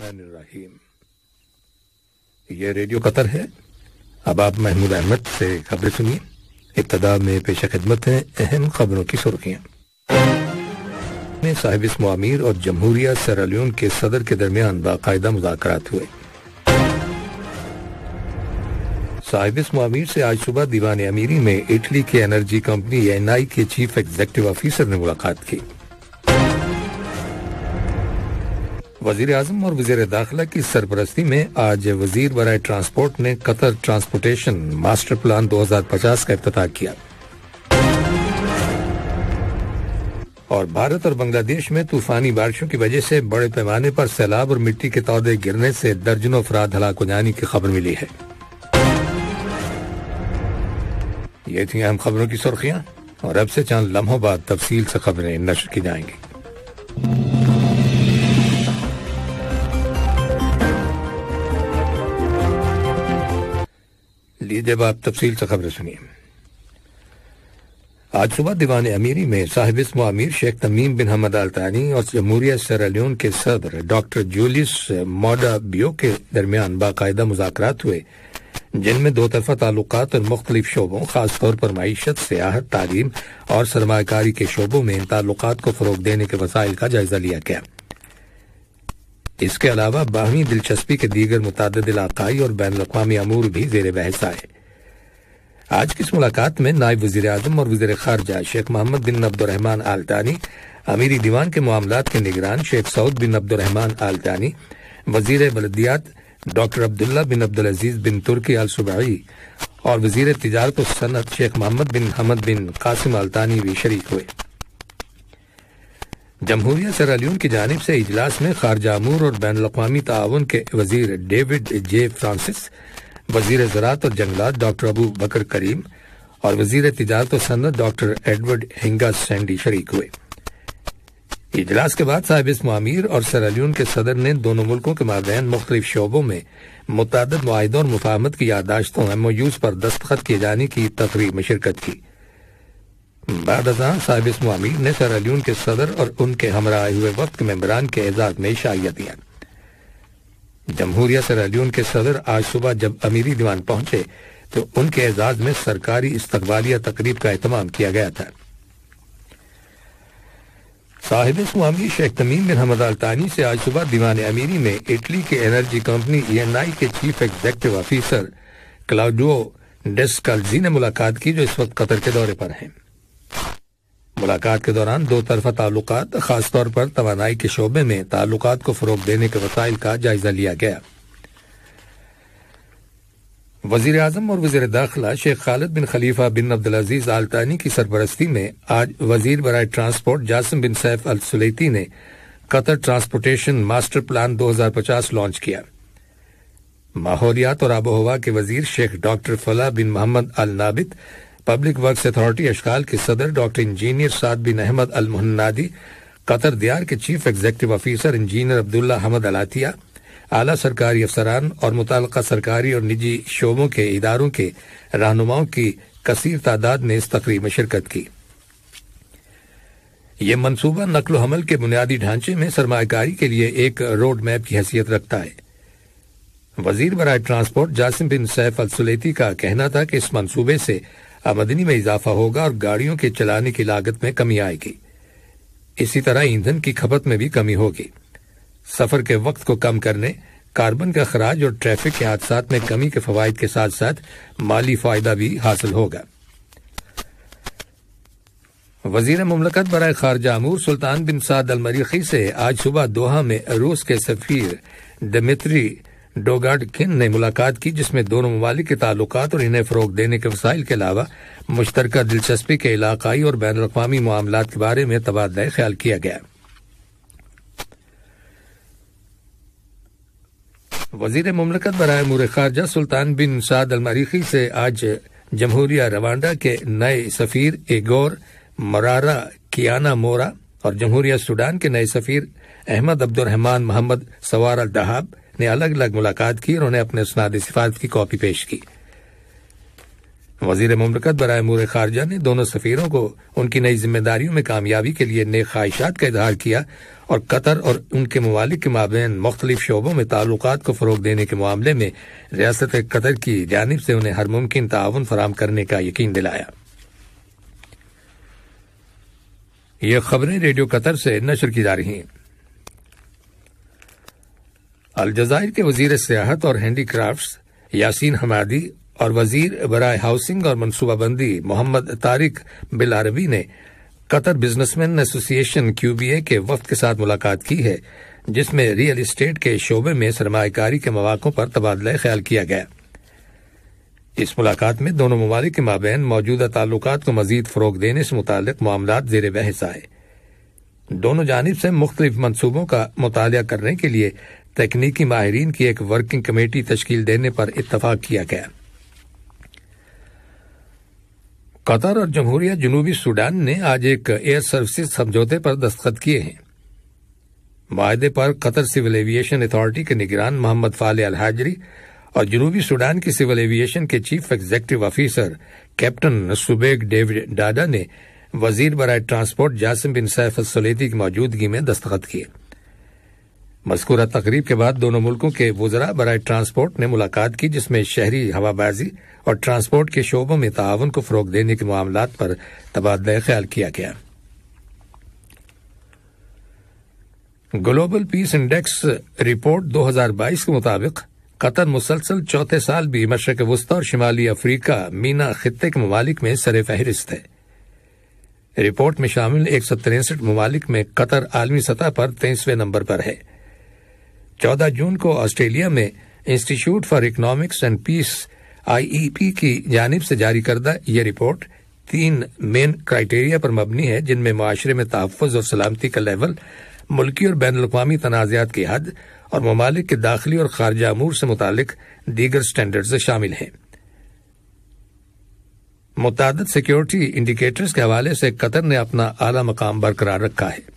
الرحمن الرحیم۔ یہ ریڈیو قطر ہے۔ اب آپ محمود احمد سے خبریں سنیے۔ ابتدا میں پیش خدمت ہیں اہم خبروں کی سرخیاں۔ صاحب اسم امیر اور جمہوریہ سیرالیون کے صدر کے درمیان باقاعدہ مذاکرات ہوئے۔ صاحب اسم امیر سے آج صبح دیوان امیری میں اٹلی کے انرجی کمپنی ENI کے چیف ایگزیکٹو آفیسر نے ملاقات کی۔ وزیر اعظم اور وزیر داخلہ کی سرپرستی میں آج وزیر برائے ٹرانسپورٹ نے قطر ٹرانسپورٹیشن ماسٹر پلان 2050 کا افتتاح کیا۔ اور بھارت اور بنگلہ دیش میں طوفانی بارشوں کی وجہ سے بڑے پیمانے پر سیلاب اور مٹی کے تودے گرنے سے درجنوں افراد ہلاک ہو جانے کی خبر ملی ہے۔ یہ تھیں اہم خبروں کی سرخیاں، اور اب سے چند لمحوں بعد تفصیل سے خبریں نشر کی جائیں گی۔ لیجیے اب آپ تفصیل سے خبریں سنیے۔ آج صبح دیوان امیری میں صاحب اسم امیر شیخ تمیم بن حمد آل ثانی اور جمہوریہ سیرالیون کے صدر ڈاکٹر جولیس موڈا بیو کے درمیان باقاعدہ مذاکرات ہوئے، جن میں دو طرفہ تعلقات اور مختلف شعبوں، خاص طور پر معیشت، سیاحت، تعلیم اور سرمایہ کاری کے شعبوں میں ان تعلقات کو فروغ دینے کے وسائل کا جائزہ لیا گیا۔ اس کے علاوہ باہمی دلچسپی کے دیگر متعدد علاقائی اور بین الاقوامی امور بھی زیر بحث آئے۔ آج کی اس ملاقات میں نائب وزیر اعظم اور وزیر خارجہ شیخ محمد بن عبد الرحمن آل ثانی، امیری دیوان کے معاملات کے نگران شیخ سعود بن عبد الرحمن آل ثانی، وزیر بلدیات ڈاکٹر عبداللہ بن عبدالعزیز بن ترکی آل سبعی اور وزیر تجارت و صنعت شیخ محمد بن حمد بن قاسم آل ثانی بھی شریک ہوئے۔ جمہوریہ سیرالیون کی جانب سے اجلاس میں خارجہ امور اور بین الاقوامی تعاون کے وزیر ڈیوڈ جے فرانسس، وزیر زراعت اور جنگلات ڈاکٹر ابو بکر کریم اور وزیر تجارت و صنعت ڈاکٹر ایڈورڈ ہنگا سینڈی شریک ہوئے۔ اجلاس کے بعد صاحب اسم امیر اور سیرالیون کے صدر نے دونوں ملکوں کے مابین مختلف شعبوں میں متعدد معاہدوں اور مفاہمت کی یادداشتوں MOUs پر دستخط کیے جانے کی تقریب میں شرکت کی۔ بعد ازاں صاحب اسم امیر نے سیرالیون کے صدر اور ان کے ہمراہ آئے ہوئے وفد کے ممبران کے اعزاز میں شائعہ دیا۔ جمہوریہ سیرالیون کے صدر آج صبح جب امیری دیوان پہنچے تو ان کے اعزاز میں سرکاری استقبالیہ تقریب کا اہتمام کیا گیا تھا۔ صاحب اسم امیر شیخ تمیم بن حمد آل ثانی سے آج صبح دیوان امیری میں اٹلی کے انرجی کمپنی ENI کے چیف ایگزیکٹو آفیسر کلاؤڈیو ڈیسکالزی نے ملاقات کی، جو اس وقت قطر کے دورے پر ہیں۔ ملاقات کے دوران دو طرفہ تعلقات، خاص طور پر توانائی کے شعبے میں تعلقات کو فروغ دینے کے وسائل کا جائزہ لیا گیا۔ وزیر اعظم اور وزیر داخلہ شیخ خالد بن خلیفہ بن عبدالعزیز آل ثانی کی سرپرستی میں آج وزیر برائے ٹرانسپورٹ جاسم بن سیف السلیتی نے قطر ٹرانسپورٹیشن ماسٹر پلان 2050 لانچ کیا۔ ماحولیات اور آب و ہوا کے وزیر شیخ ڈاکٹر فلاح بن محمد النابت، پبلک ورکس اتھارٹی اشغال کے صدر ڈاکٹر انجینئر سعد بن احمد المہنادی، قطر دیار کے چیف ایگزیکٹو آفیسر انجینئر عبداللہ حمد العطیہ، اعلیٰ سرکاری افسران اور متعلقہ سرکاری اور نجی شعبوں کے اداروں کے رہنماؤں کی کثیر تعداد نے اس تقریب میں شرکت کی۔ یہ منصوبہ نقل و حمل کے بنیادی ڈھانچے میں سرمایہ کاری کے لیے ایک روڈ میپ کی حیثیت رکھتا ہے۔ وزیر برائے ٹرانسپورٹ جاسم بن سیف السلیتی کا کہنا تھا کہ اس منصوبے سے آمدنی میں اضافہ ہوگا اور گاڑیوں کے چلانے کی لاگت میں کمی آئے گی۔ اسی طرح ایندھن کی کھپت میں بھی کمی ہوگی۔ سفر کے وقت کو کم کرنے، کاربن کا اخراج اور ٹریفک کے حادثات میں کمی کے فوائد کے ساتھ ساتھ مالی فائدہ بھی حاصل ہوگا۔ وزیر مملکت برائے خارجہ امور سلطان بن سعد المریخی سے آج صبح دوحہ میں روس کے سفیر ڈمیٹری ڈوگاڈکن نے ملاقات کی، جس میں دونوں ممالک کے تعلقات اور انہیں فروغ دینے کے وسائل کے علاوہ مشترکہ دلچسپی کے علاقائی اور بین الاقوامی معاملات کے بارے میں تبادلہ خیال کیا گیا۔ وزیر مملکت برائے امور خارجہ سلطان بن سعد المریخی سے آج جمہوریہ روانڈا کے نئے سفیر ایگور مرارا کیانا مورا اور جمہوریہ سوڈان کے نئے سفیر احمد عبد الرحمن محمد سوار الدہاب نے الگ الگ ملاقات کی اور انہیں اپنے اسناد سفارت کی کاپی پیش کی۔ وزیر مملکت برائے امور خارجہ نے دونوں سفیروں کو ان کی نئی ذمہ داریوں میں کامیابی کے لیے نیک خواہشات کا اظہار کیا اور قطر اور ان کے ممالک کے مابین مختلف شعبوں میں تعلقات کو فروغ دینے کے معاملے میں ریاست قطر کی جانب سے انہیں ہر ممکن تعاون فراہم کرنے کا یقین دلایا۔ یہ خبریں ریڈیو قطر سے نشر کی جا رہی ہیں۔ الجزائر کے وزیر سیاحت اور ہینڈی کرافٹس یاسین حمادی اور وزیر برائے ہاؤسنگ اور منصوبہ بندی محمد طارق بالعربی نے قطر بزنس مین ایسوسی ایشن QBA کے وفد کے ساتھ ملاقات کی ہے، جس میں ریئل اسٹیٹ کے شعبے میں سرمایہ کاری کے مواقع پر تبادلہ خیال کیا گیا۔ اس ملاقات میں دونوں ممالک کے مابین موجودہ تعلقات کو مزید فروغ دینے سے متعلق معاملات زیر بحث آئے۔ دونوں جانب سے مختلف منصوبوں کا مطالعہ کرنے کے لیے تکنیکی ماہرین کی ایک ورکنگ کمیٹی تشکیل دینے پر اتفاق کیا گیا۔ قطر اور جمہوریہ جنوبی سوڈان نے آج ایک ایئر سروسز سمجھوتے پر دستخط کیے ہیں۔ معاہدے پر قطر سول ایویشن اتھارٹی کے نگران محمد فالح الحاجری اور جنوبی سوڈان کی سول ایویشن کے چیف ایگزیکٹو آفیسر کیپٹن سبیگ ڈیوڈ ڈاڈا نے وزیر برائے transport Jassim Bin Saif Al Sulaiti کی موجودگی میں دستخط کیے۔ مذکورہ تقریب کے بعد دونوں ملکوں کے وزراء برائے ٹرانسپورٹ نے ملاقات کی، جس میں شہری ہوا بازی اور ٹرانسپورٹ کے شعبوں میں تعاون کو فروغ دینے کے معاملات پر تبادلہ خیال کیا گیا۔ گلوبل پیس انڈیکس رپورٹ 2022 کے مطابق قطر مسلسل چوتھے سال بھی مشرق وسطی اور شمالی افریقہ مینا خطے کے ممالک میں سر فہرست ہے۔ رپورٹ میں شامل 163 ممالک میں قطر عالمی سطح پر 23ویں نمبر پر ہے۔ 14 جون کو آسٹریلیا میں institute for economics and peace IEP کی جانب سے جاری کردہ یہ رپورٹ 3 مین کرائیٹیریا پر مبنی ہے، جن میں معاشرے میں تحفظ اور سلامتی کا لیول، ملکی اور بین الاقوامی تنازعات کی حد اور ممالک کے داخلی اور خارجہ امور سے متعلق دیگر سٹینڈرڈز شامل ہیں۔ متعدد سیکیورٹی انڈیکیٹرز کے حوالے سے قطر نے اپنا اعلیٰ مقام برقرار رکھا ہے۔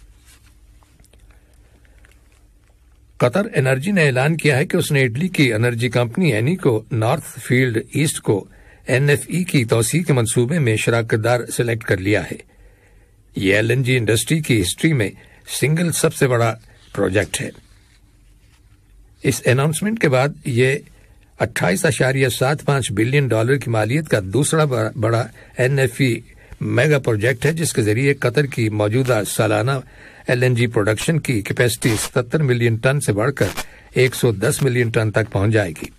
قطر انرجی نے اعلان کیا ہے کہ اس نے اٹلی کی انرجی کمپنی اینی کو نارتھ فیلڈ ایسٹ کو NFE کی توسیع کے منصوبے میں شراکت دار سلیکٹ کر لیا ہے۔ یہ LNG انڈسٹری کی ہسٹری میں سنگل سب سے بڑا پروجیکٹ ہے۔ اس اناؤنسمنٹ کے بعد یہ $28.75 بلین کی مالیت کا دوسرا بڑا NFE میگا پروجیکٹ ہے، جس کے ذریعے قطر کی موجودہ سالانہ LNG پروڈکشن کی کیپیسٹی 77 ملین ٹن سے بڑھ کر 110 ملین ٹن تک پہنچ جائے گی۔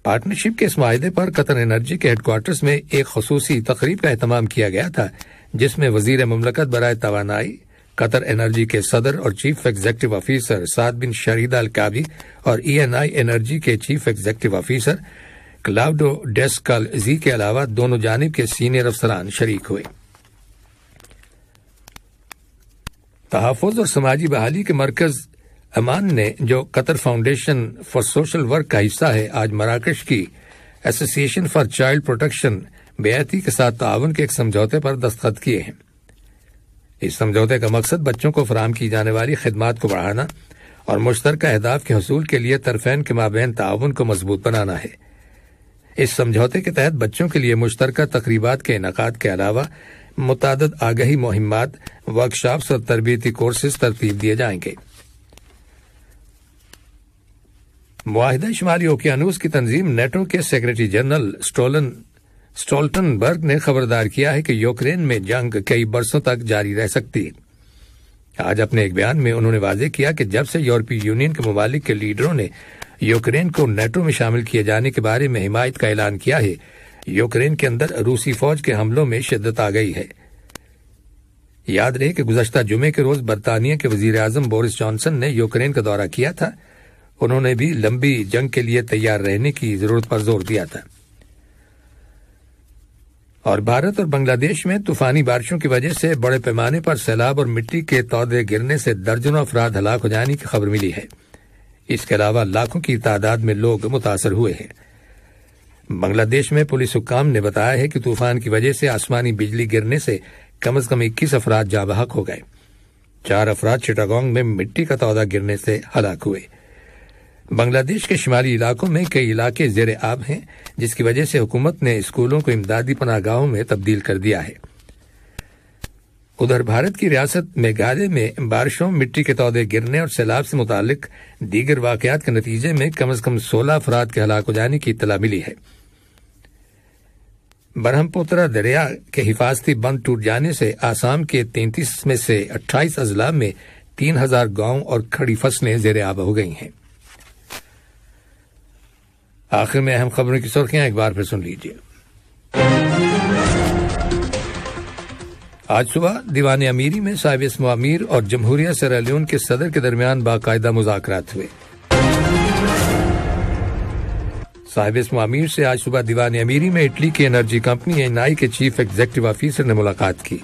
پارٹنرشپ کے اس معاہدے پر قطر انرجی کے ہیڈ کوارٹرز میں ایک خصوصی تقریب کا اہتمام کیا گیا تھا، جس میں وزیر مملکت برائے توانائی، قطر انرجی کے صدر اور چیف ایگزیکٹو آفیسر سعد بن شریدہ الکابی اور ENI انرجی کے چیف ایگزیکٹو آفیسر کلاوڈو ڈیسکالزی کے علاوہ دونوں جانب کے سینئر افسران شریک ہوئے۔ تحفظ اور سماجی بحالی کے مرکز امان نے، جو قطر فاؤنڈیشن فار سوشل ورک کا حصہ ہے، آج مراکش کی ایسوسی ایشن فار چائلڈ پروٹیکشن بیعتی کے ساتھ تعاون کے ایک سمجھوتے پر دستخط کیے ہیں۔ اس سمجھوتے کا مقصد بچوں کو فراہم کی جانے والی خدمات کو بڑھانا اور مشترکہ اہداف کے حصول کے لیے طرفین کے مابین تعاون کو مضبوط بنانا ہے۔ اس سمجھوتے کے تحت بچوں کے لیے مشترکہ تقریبات کے انعقاد کے علاوہ متعدد آگہی مہمات، ورکشاپس اور تربیتی کورسز ترتیب دیے جائیں گے۔ معاہدہ شمالی اوقیانوس کی تنظیم نیٹو کے سیکرٹری جنرل اسٹولٹنبرگ نے خبردار کیا ہے کہ یوکرین میں جنگ کئی برسوں تک جاری رہ سکتی ہے۔ آج اپنے ایک بیان میں انہوں نے واضح کیا کہ جب سے یورپی یونین کے ممالک کے لیڈروں نے یوکرین کو نیٹو میں شامل کیے جانے کے بارے میں حمایت کا اعلان کیا ہے، یوکرین کے اندر روسی فوج کے حملوں میں شدت آ گئی ہے۔ یاد رہے کہ گزشتہ جمعے کے روز برطانیہ کے وزیر اعظم بورس جانسن نے یوکرین کا دورہ کیا تھا۔ انہوں نے بھی لمبی جنگ کے لیے تیار رہنے کی ضرورت پر زور دیا تھا۔ اور بھارت اور بنگلہ دیش میں طوفانی بارشوں کی وجہ سے بڑے پیمانے پر سیلاب اور مٹی کے تودے گرنے سے درجنوں افراد ہلاک ہو جانے کی خبر ملی ہے۔ اس کے علاوہ لاکھوں کی تعداد میں لوگ متاثر ہوئے ہیں۔ بنگلہ دیش میں پولیس حکام نے بتایا ہے کہ طوفان کی وجہ سے آسمانی بجلی گرنے سے کم از کم 21 افراد جاں بحق ہو گئے۔ 4 افراد چٹاگانگ میں مٹی کا تودہ گرنے سے ہلاک ہوئے۔ بنگلہ دیش کے شمالی علاقوں میں کئی علاقے زیر آب ہیں، جس کی وجہ سے حکومت نے اسکولوں کو امدادی پناہ گاہوں میں تبدیل کر دیا ہے۔ ادھر بھارت کی ریاست میگھالیہ میں بارشوں، مٹی کے تودے گرنے اور سیلاب سے متعلق دیگر واقعات کے نتیجے میں کم از کم 16 افراد کے ہلاک ہو جانے کی اطلاع ملی ہے۔ برہم پوترا دریا کے حفاظتی بند ٹوٹ جانے سے آسام کے 33 میں سے 28 اضلاع میں 3000 گاؤں اور کھڑی فصلیں زیر آب ہو گئی ہیں۔ آخر میں اہم خبروں کی سرخیاں ایک بار پھر سن لیجیے۔ آج صبح دیوان امیری میں صاحب اسم امیر اور جمہوریہ سیرالیون کے صدر کے درمیان باقاعدہ مذاکرات ہوئے۔ صاحب اسم امیر سے آج صبح دیوان امیری میں اٹلی کی انرجی کمپنی اینائی کے چیف ایگزیکٹو آفیسر نے ملاقات کی۔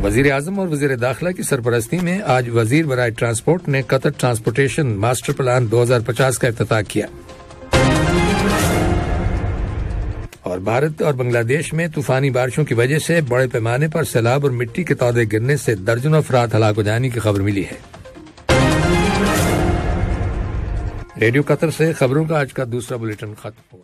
وزیر اعظم اور وزیر داخلہ کی سرپرستی میں آج وزیر برائے ٹرانسپورٹ نے قطر ٹرانسپورٹیشن ماسٹر پلان 2050 کا افتتاح کیا۔ اور بھارت اور بنگلہ دیش میں طوفانی بارشوں کی وجہ سے بڑے پیمانے پر سیلاب اور مٹی کے تودے گرنے سے درجنوں افراد ہلاک ہو جانے کی خبر ملی ہے۔ ریڈیو قطر سے خبروں کا آج کا دوسرا بلیٹن ختم ہوا۔